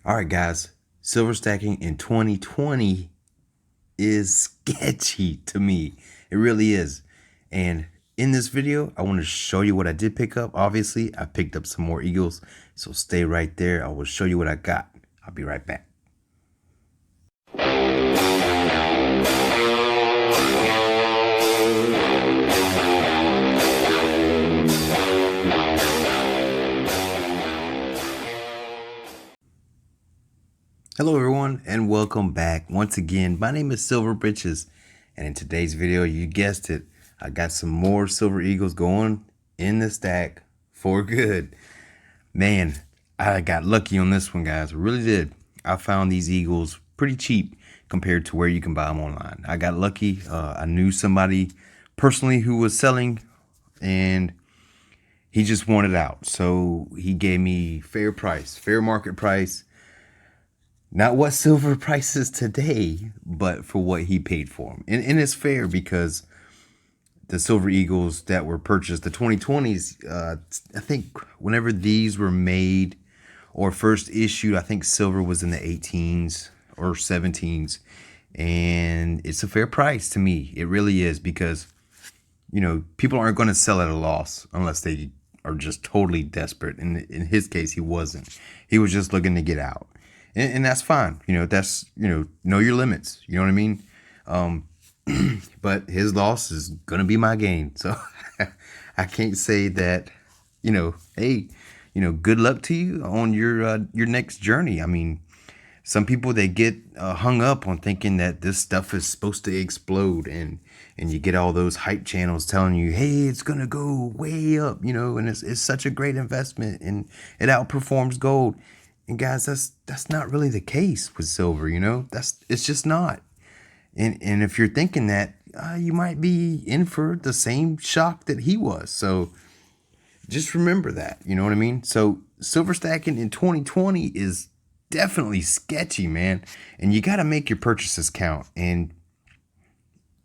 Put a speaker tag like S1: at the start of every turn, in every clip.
S1: All right, guys, silver stacking in 2020 is sketchy to me. It really is. And in this video, I want to show you what I did pick up. Obviously, I picked up some more eagles, so stay right there. I will show you what I got. I'll be right back. Hello everyone and welcome back. Once again, my name is Silver Britches, and in today's video, you guessed it, I got some more silver eagles going in the stack for good. Man, I got lucky on this one, guys. I really did. I found these eagles pretty cheap compared to where you can buy them online. I got lucky. I knew somebody personally who was selling, and he just wanted out. So he gave me fair price, fair market price. Not what silver price is today, but for what he paid for them. And it's fair because the silver eagles that were purchased, the 2020s, I think whenever these were made or first issued, I think silver was in the 18s or 17s. And it's a fair price to me. It really is, because, you know, people aren't going to sell at a loss unless they are just totally desperate. And in his case, he wasn't. He was just looking to get out. And that's fine. You know, that's, know your limits. You know what I mean? But his loss is going to be my gain. So I can't say that, hey, good luck to you on your next journey. I mean, some people, they get hung up on thinking that this stuff is supposed to explode, and you get all those hype channels telling you, hey, it's going to go way up, and it's such a great investment and it outperforms gold. And guys, that's not really the case with silver, it's just not. And if you're thinking that, you might be in for the same shock that he was. So just remember that, you know what I mean? So silver stacking in 2020 is definitely sketchy, man. And you got to make your purchases count. And,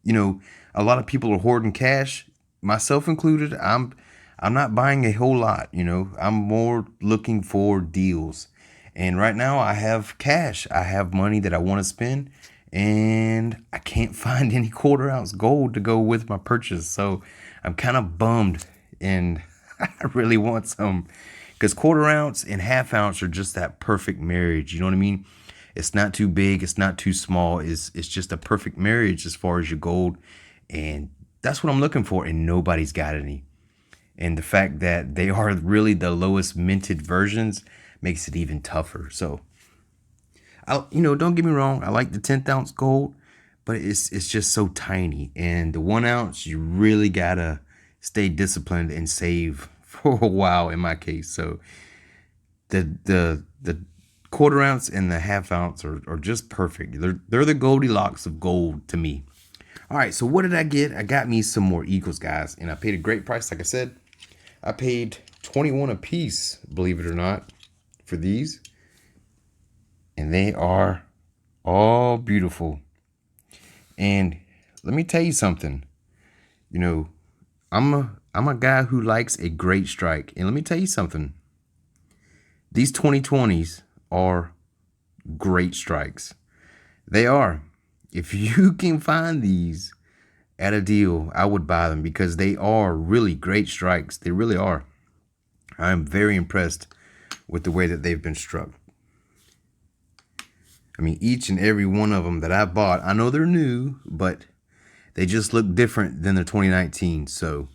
S1: a lot of people are hoarding cash, myself included. I'm not buying a whole lot, I'm more looking for deals. And right now I have cash. I have money that I want to spend, and I can't find any quarter ounce gold to go with my purchase. So I'm kind of bummed, and I really want some, because quarter ounce and half ounce are just that perfect marriage. You know what I mean? It's not too big. It's not too small. It's just a perfect marriage as far as your gold. And that's what I'm looking for. And nobody's got any. And the fact that they are really the lowest minted versions makes it even tougher. So, don't get me wrong, I like the 10th ounce gold, but it's just so tiny. And the 1 ounce, you really gotta stay disciplined and save for a while in my case. So the quarter ounce and the half ounce are just perfect. They're the Goldilocks of gold to me. All right, so what did I get? I got me some more eagles, guys, and I paid a great price. Like I said, I paid 21 a piece, believe it or not, for these, and they are all beautiful. And let me tell you something. I'm a guy who likes a great strike, and let me tell you something. These 2020s are great strikes. They are. If you can find these at a deal, I would buy them, because they are really great strikes. They really are. I am very impressed with the way that they've been struck. I mean, each and every one of them that I bought, I know they're new, but they just look different than the 2019. So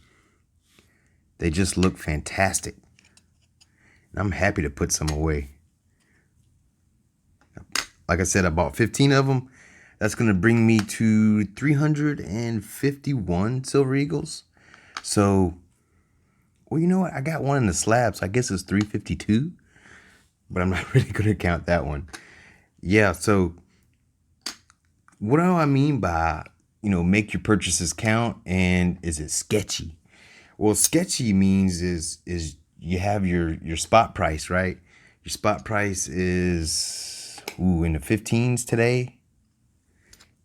S1: they just look fantastic. And I'm happy to put some away. Like I said, I bought 15 of them. That's going to bring me to 351 silver eagles. So, well, you know what? I got one in the slab, so I guess it's 352. But I'm not really going to count that one. Yeah, so what do I mean by, make your purchases count, and is it sketchy? Well, sketchy means is you have your spot price, right? Your spot price is in the 15s today.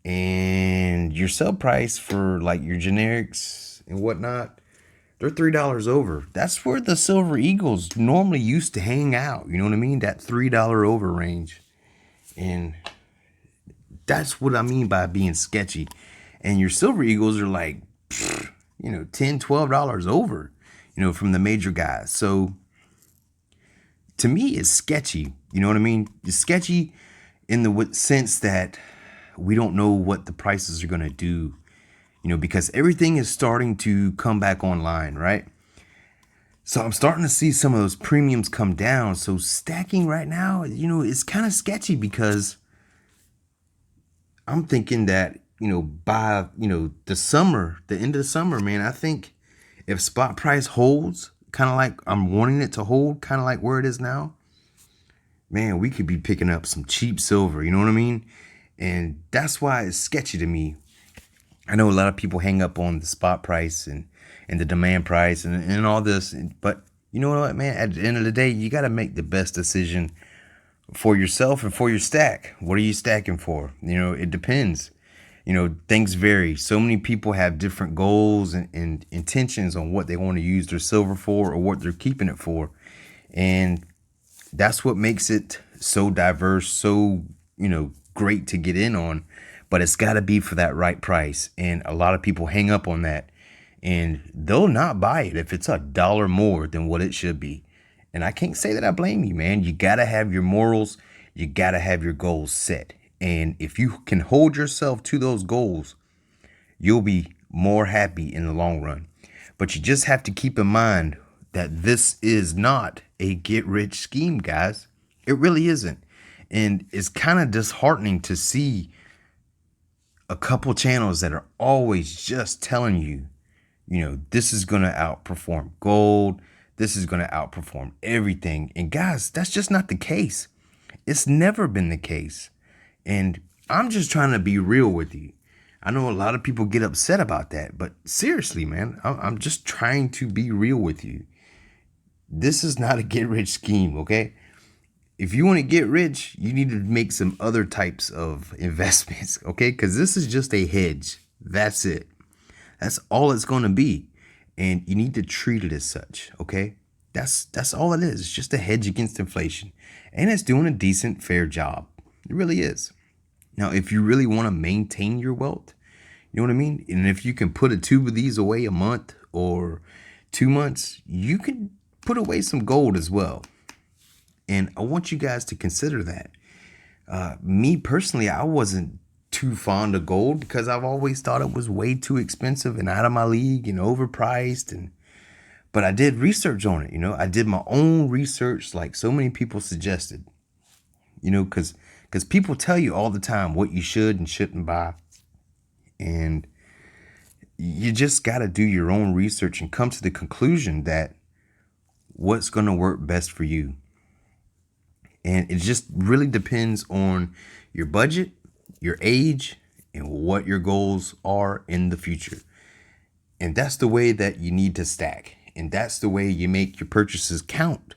S1: And your sell price for like your generics and whatnot, They're $3 over. That's where the Silver Eagles normally used to hang out. You know what I mean? That $3 over range. And that's what I mean by being sketchy. And your Silver Eagles are like, $10, $12 over, from the major guys. So to me, it's sketchy. You know what I mean? It's sketchy in the sense that we don't know what the prices are going to do, because everything is starting to come back online, right? So I'm starting to see some of those premiums come down. So stacking right now, it's kind of sketchy because I'm thinking that, by, the summer, the end of the summer, man, I think if spot price holds, kind of like I'm wanting it to hold, kind of like where it is now, man, we could be picking up some cheap silver, you know what I mean? And that's why it's sketchy to me. I know a lot of people hang up on the spot price and the demand price and all this, but you know what, man, at the end of the day, you got to make the best decision for yourself and for your stack. What are you stacking for? It depends. Things vary. So many people have different goals and intentions on what they want to use their silver for or what they're keeping it for. And that's what makes it so diverse, so, great to get in on. But it's got to be for that right price. And a lot of people hang up on that. And they'll not buy it if it's $1 more than what it should be. And I can't say that I blame you, man. You got to have your morals. You got to have your goals set. And if you can hold yourself to those goals, you'll be more happy in the long run. But you just have to keep in mind that this is not a get-rich scheme, guys. It really isn't. And it's kind of disheartening to see a couple channels that are always just telling you, this is going to outperform gold. This is going to outperform everything. And guys, that's just not the case. It's never been the case. And I'm just trying to be real with you. I know a lot of people get upset about that, but seriously, man, I'm just trying to be real with you. This is not a get-rich scheme, okay? If you want to get rich, you need to make some other types of investments, okay? Because this is just a hedge. That's it. That's all it's going to be. And you need to treat it as such, okay? That's all it is. It's just a hedge against inflation. And it's doing a decent, fair job. It really is. Now, if you really want to maintain your wealth, you know what I mean? And if you can put a tube of these away a month or 2 months, you can put away some gold as well. And I want you guys to consider that. Me personally, I wasn't too fond of gold because I've always thought it was way too expensive and out of my league and overpriced. But I did research on it. I did my own research like so many people suggested, because people tell you all the time what you should and shouldn't buy. And you just got to do your own research and come to the conclusion that what's going to work best for you. And it just really depends on your budget, your age, and what your goals are in the future. And that's the way that you need to stack. And that's the way you make your purchases count.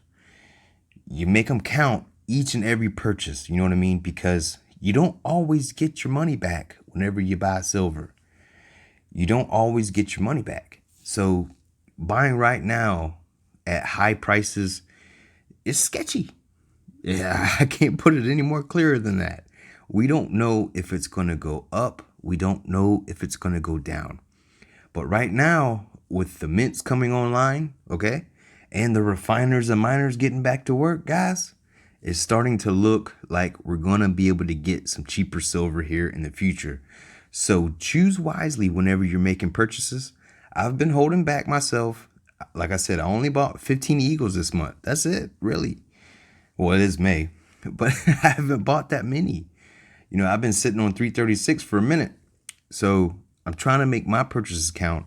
S1: You make them count each and every purchase. You know what I mean? Because you don't always get your money back whenever you buy silver. You don't always get your money back. So buying right now at high prices is sketchy. Yeah, I can't put it any more clearer than that. We don't know if it's going to go up. We don't know if it's going to go down. But right now, with the mints coming online, okay, and the refiners and miners getting back to work, guys, it's starting to look like we're going to be able to get some cheaper silver here in the future. So choose wisely whenever you're making purchases. I've been holding back myself. Like I said, I only bought 15 Eagles this month. That's it, really. Well, it is May, but I haven't bought that many. I've been sitting on 336 for a minute. So I'm trying to make my purchases count.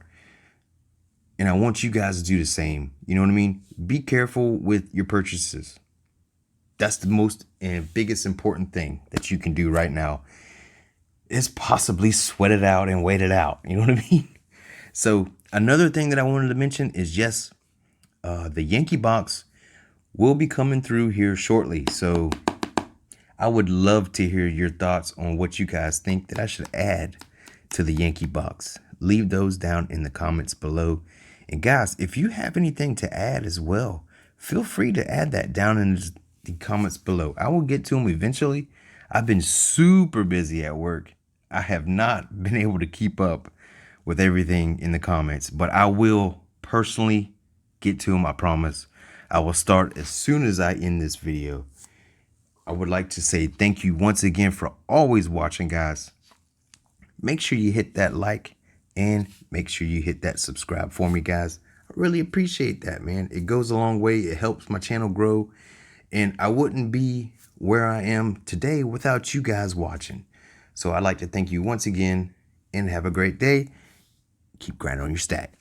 S1: And I want you guys to do the same. You know what I mean? Be careful with your purchases. That's the most and biggest important thing that you can do right now is possibly sweat it out and wait it out. You know what I mean? So another thing that I wanted to mention is, yes, the Yankee box will be coming through here shortly. So I would love to hear your thoughts on what you guys think that I should add to the Yankee box. Leave those down in the comments below. And guys, if you have anything to add as well, feel free to add that down in the comments below. I will get to them eventually. I've been super busy at work. I have not been able to keep up with everything in the comments, but I will personally get to them, I promise. I will start as soon as I end this video. I would like to say thank you once again for always watching, guys. Make sure you hit that like and make sure you hit that subscribe for me, guys. I really appreciate that, man. It goes a long way. It helps my channel grow. And I wouldn't be where I am today without you guys watching. So I'd like to thank you once again and have a great day. Keep grinding on your stack.